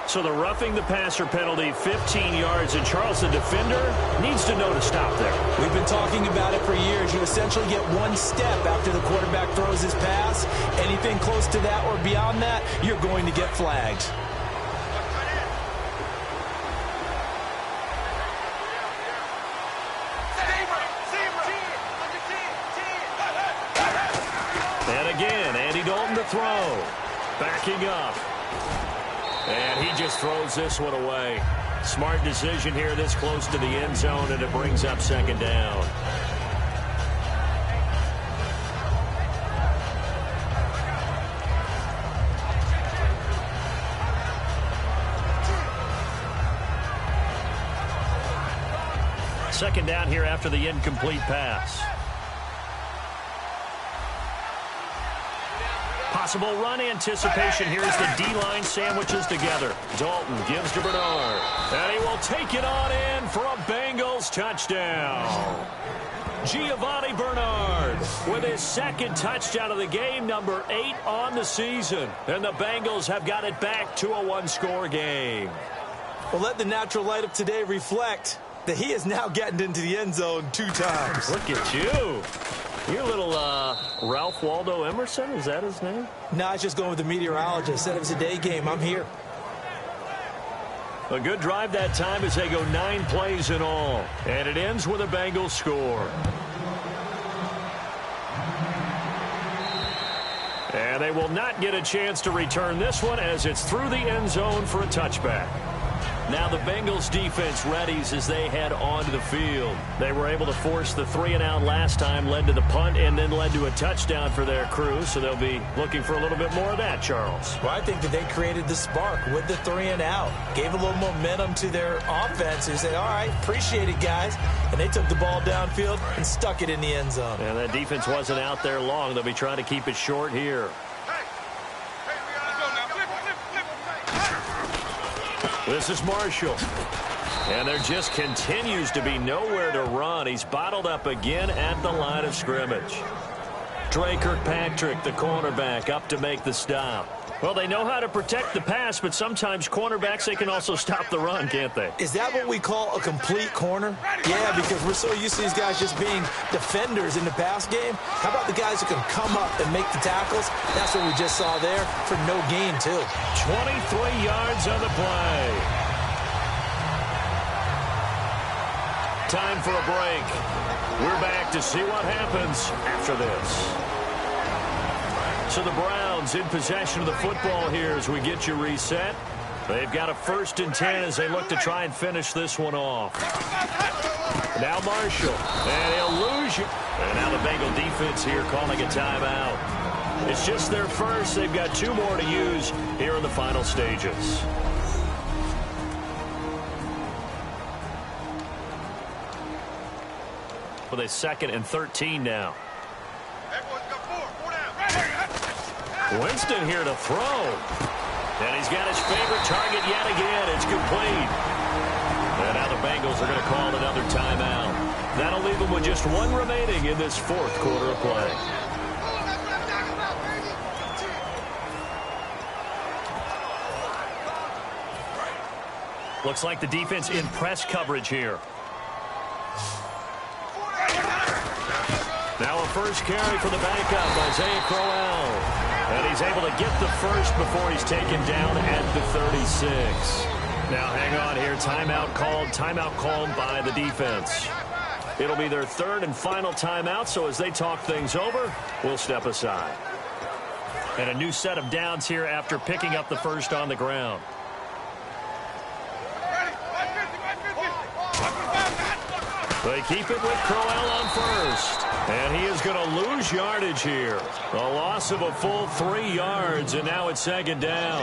So the roughing the passer penalty, 15 yards, and Charles, the defender, needs to know to stop there. We've been talking about it for years. You essentially get one step after the quarterback throws his pass. Anything close to that or beyond that, you're going to get flagged. And again, Andy Dalton to throw. Backing up. And he just throws this one away. Smart decision here this close to the end zone, and it brings up second down. Second down here after the incomplete pass. Possible run anticipation. Here's the D-line sandwiches together. Dalton gives to Bernard. And he will take it on in for a Bengals touchdown. Giovanni Bernard with his second touchdown of the game, number 8 on the season. And the Bengals have got it back to a one-score game. Well, let the natural light of today reflect that he is now getting into the end zone 2 times. Look at you. You're a little Ralph Waldo Emerson, is that his name? No, I was just going with the meteorologist. Said it was a day game. I'm here. A good drive that time as they go 9 plays in all. And it ends with a Bengals score. And they will not get a chance to return this one as it's through the end zone for a touchback. Now the Bengals defense readies as they head onto the field. They were able to force the 3-and-out last time, led to the punt, and then led to a touchdown for their crew. So they'll be looking for a little bit more of that, Charles. Well, I think that they created the spark with the 3-and-out. Gave a little momentum to their offense. They said, all right, appreciate it, guys. And they took the ball downfield and stuck it in the end zone. And that defense wasn't out there long. They'll be trying to keep it short here. This is Marshall. And there just continues to be nowhere to run. He's bottled up again at the line of scrimmage. Dre Kirkpatrick, the cornerback, up to make the stop. Well, they know how to protect the pass, but sometimes cornerbacks, they can also stop the run, can't they? Is that what we call a complete corner? Yeah, because we're so used to these guys just being defenders in the pass game. How about the guys who can come up and make the tackles? That's what we just saw there for no gain, too. 23 yards on the play. Time for a break. We're back to see what happens after this. So the Browns in possession of the football here as we get you reset. They've got a 1st and 10 as they look to try and finish this one off. Now Marshall. And he'll lose you. And now the Bengal defense here calling a timeout. It's just their first. They've got 2 more to use here in the final stages. With a 2nd and 13 now. Winston here to throw. And he's got his favorite target yet again. It's complete. And now the Bengals are going to call another timeout. That'll leave them with just one remaining in this fourth quarter of play. Looks like the defense in press coverage here. Now a first carry for the backup, Isaiah Crowell. And he's able to get the first before he's taken down at the 36. Now hang on here. Timeout called by the defense. It'll be their third and final timeout, so as they talk things over, we'll step aside. And a new set of downs here after picking up the first on the ground. They keep it with Crowell on first. And he is going to lose yardage here. A loss of a full 3 yards, and now it's second down.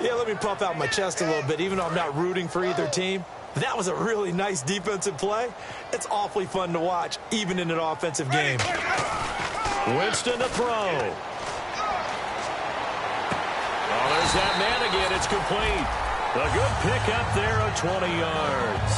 Yeah, let me pump out my chest a little bit, even though I'm not rooting for either team. That was a really nice defensive play. It's awfully fun to watch, even in an offensive game. Winston to throw. Oh, there's that man again. It's complete. A good pickup there of 20 yards.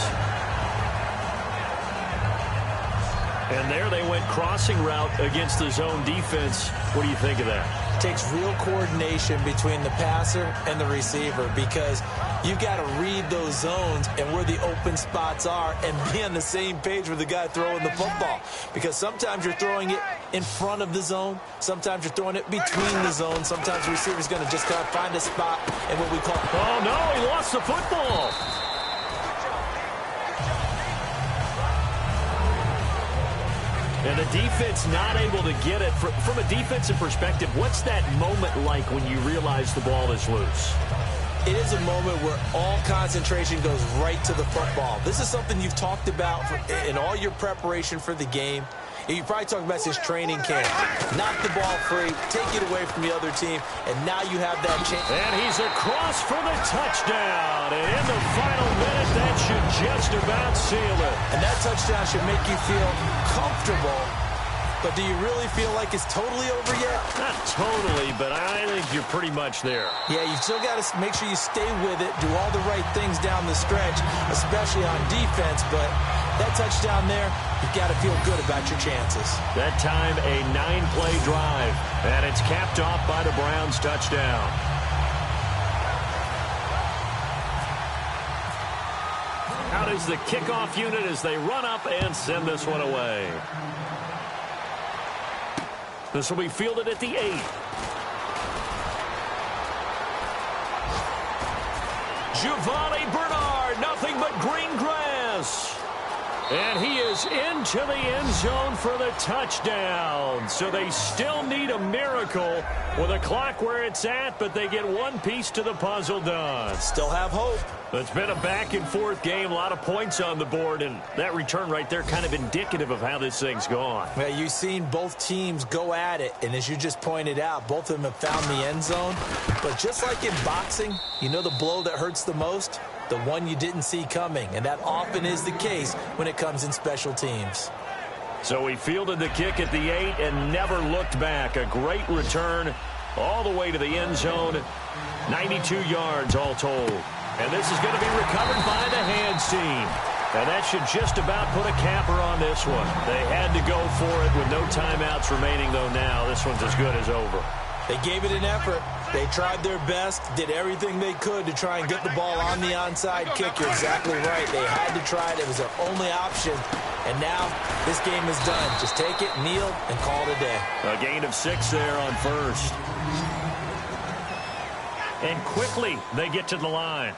And there they went crossing route against the zone defense. What do you think of that? Takes real coordination between the passer and the receiver because you've got to read those zones and where the open spots are and be on the same page with the guy throwing the football. Because sometimes you're throwing it in front of the zone. Sometimes you're throwing it between the zones. Sometimes the receiver's going to just kind of find a spot and what we call... Oh, no, he lost the football. And the defense not able to get it. From a defensive perspective, what's that moment like when you realize the ball is loose? It is a moment where all concentration goes right to the football. This is something you've talked about in all your preparation for the game. You probably talked about since training camp. Knock the ball free, take it away from the other team, and now you have that chance. And he's across for the touchdown. And in the final minute, that should just about seal it. And that touchdown should make you feel comfortable. But do you really feel like it's totally over yet? Not totally, but I think you're pretty much there. Yeah, you've still got to make sure you stay with it, do all the right things down the stretch, especially on defense. But that touchdown there, you've got to feel good about your chances. That time, a 9-play drive, and it's capped off by the Browns' touchdown. Out is the kickoff unit as they run up and send this one away. This will be fielded at the 8. Giovanni Bernard, nothing but green grass. And he is into the end zone for the touchdown. So they still need a miracle with a clock where it's at, but they get one piece to the puzzle done. Still have hope. It's been a back-and-forth game, a lot of points on the board, and that return right there kind of indicative of how this thing's gone. Well, you've seen both teams go at it, and as you just pointed out, both of them have found the end zone. But just like in boxing, you know the blow that hurts the most? The one you didn't see coming, and that often is the case when it comes in special teams. So he fielded the kick at the 8 and never looked back. A great return all the way to the end zone. 92 yards all told. And this is going to be recovered by the hands team. And that should just about put a capper on this one. They had to go for it with no timeouts remaining, though now this one's as good as over. They gave it an effort. They tried their best, did everything they could to try and get the ball on the onside kick. You're exactly right. They had to try it. It was their only option. And now this game is done. Just take it, kneel, and call it a day. A gain of 6 there on first. And quickly they get to the line.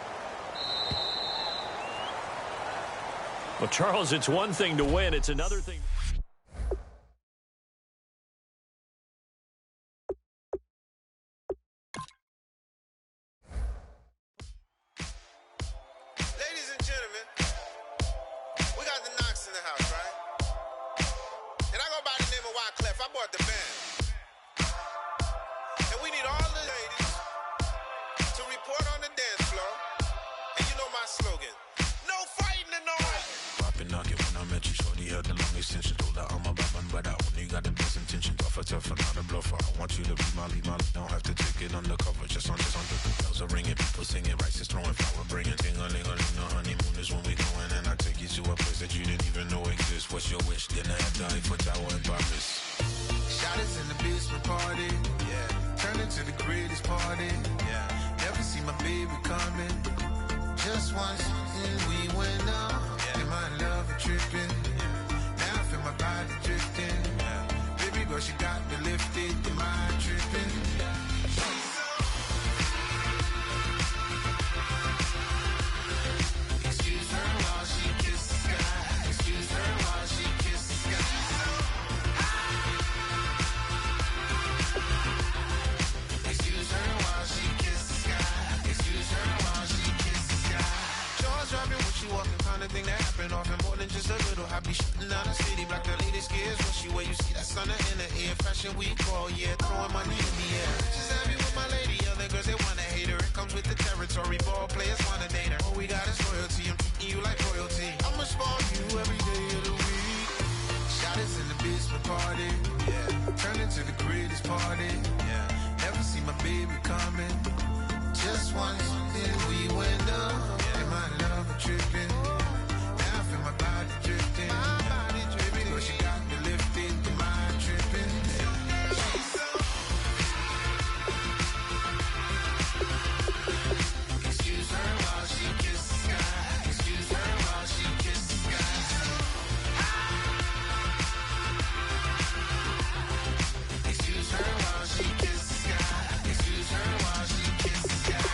Well, Charles, it's one thing to win. It's another thing. Ladies and gentlemen, we got the Knox in the house, right? And I go by the name of Wyclef. I bought the band. And we need all the ladies to report on the dance floor. And you know my slogan. No fighting and no fighting. Knocking when I met you, shorty had the long extension. Told her I'm a bad man, but I only got the best intention. Tougher, not a bluffer. I want you to be my lead, don't have to take it undercover. Just on 2,000. bells are ringing, people singing, rice is throwing, flower bringing, ting-a-ling-a-ling, the honeymoon is when we going, and I take you to a place that you didn't even know exists. What's your wish? Then I have the Eiffel Tower in Paris. Shot us in the basement party, yeah. Turn into the greatest party, yeah. Never see my baby coming. Just once, and we went up, yeah. And my love a tripping, yeah. Now I feel my body drifting, yeah. Baby girl, she got me lifted, the mind tripping, yeah. Excuse her while she kiss the sky. Excuse her while she kiss the sky. Excuse her while she kiss the sky. Excuse her while she kiss the sky. Jaws dropping when she walking, kind of thing that happen often. More than just a little. I be shutting down the city, black the latest gears. When she wear, you see that sun in the air. Fashion week all year, throwing money in the air. She's happy with my lady. Other girls they wanna hate her. It comes with the territory. Ball players wanna date her. All we got is loyalty. I'm treating you like royalty. I'ma spoil you every day of the week. Shot us in the basement party, yeah. Turn into the greatest party, yeah. Never see my baby coming. Just once, then we went up, yeah. And my love a tripping. Now I feel my body drifting. My body dripping. But she got me lifted, the mind tripping. She's so. Excuse her while she kiss the sky. Excuse her while she kiss the sky. Excuse her while she kiss the sky. Excuse her while she kiss the sky.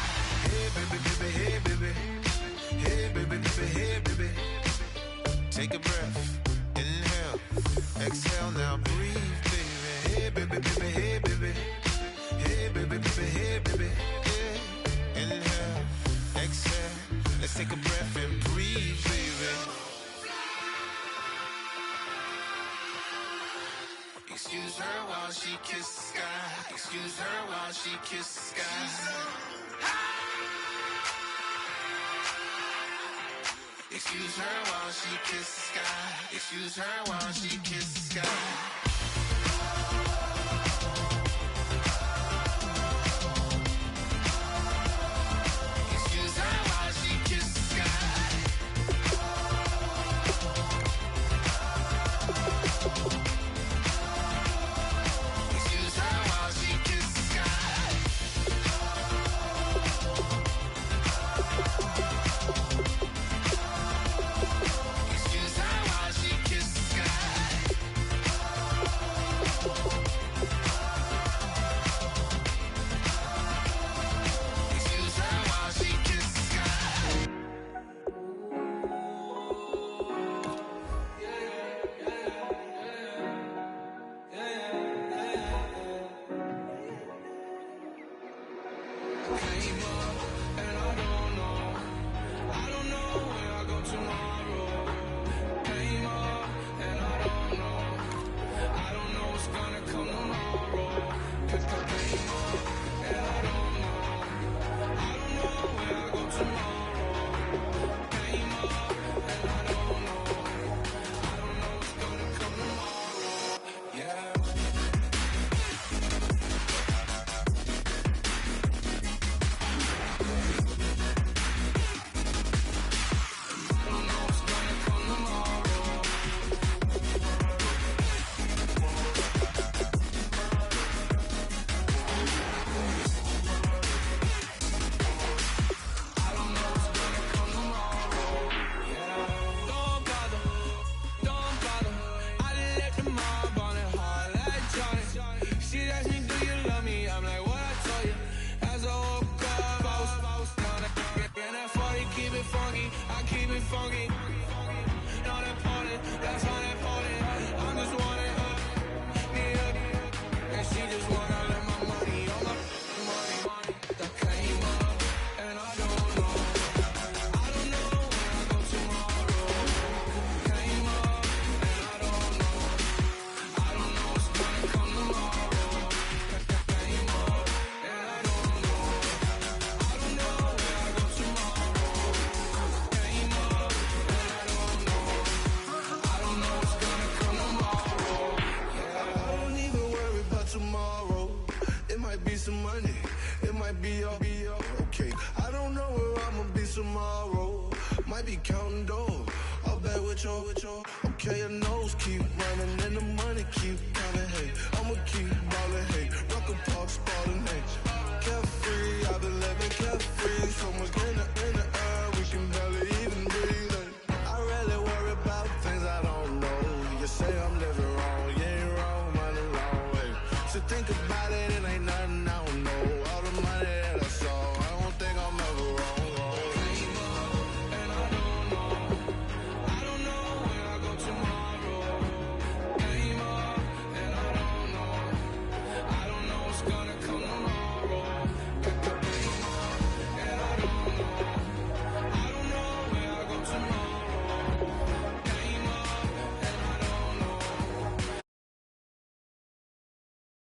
Hey baby, baby, hey baby. Hey baby, baby, hey baby. Take a breath, inhale, exhale, now breathe, baby. Hey baby, baby, hey baby. Hey baby, baby, hey baby. Yeah. Inhale, exhale, let's take a breath and breathe, baby. Excuse her while she kiss the sky. Excuse her while she kiss the sky. Excuse her while she kiss the sky. Excuse her while she kiss the sky. Excuse her while she kiss the sky. Excuse her while she kiss the sky. Excuse her while she kiss the sky. Excuse her while she kiss the sky. Came up and I don't know where I go tomorrow. Came up and I don't know what's gonna come tomorrow. Came up and I don't know where I go tomorrow. Came up and I don't know what's gonna come tomorrow. Yeah. money. It might be all okay. I don't know where I'ma be tomorrow. Might be counting dough. I'll bet with your. Okay, your nose keep running and the money keep coming. Hey, I'ma keep ballin'. Hey, rock a park, spallin'. Hey, carefree, I've been living carefree. So much in the air, we can barely even breathe. Hey, I rarely worry about things I don't know. You say I'm living wrong, you ain't wrong, money long way. So think about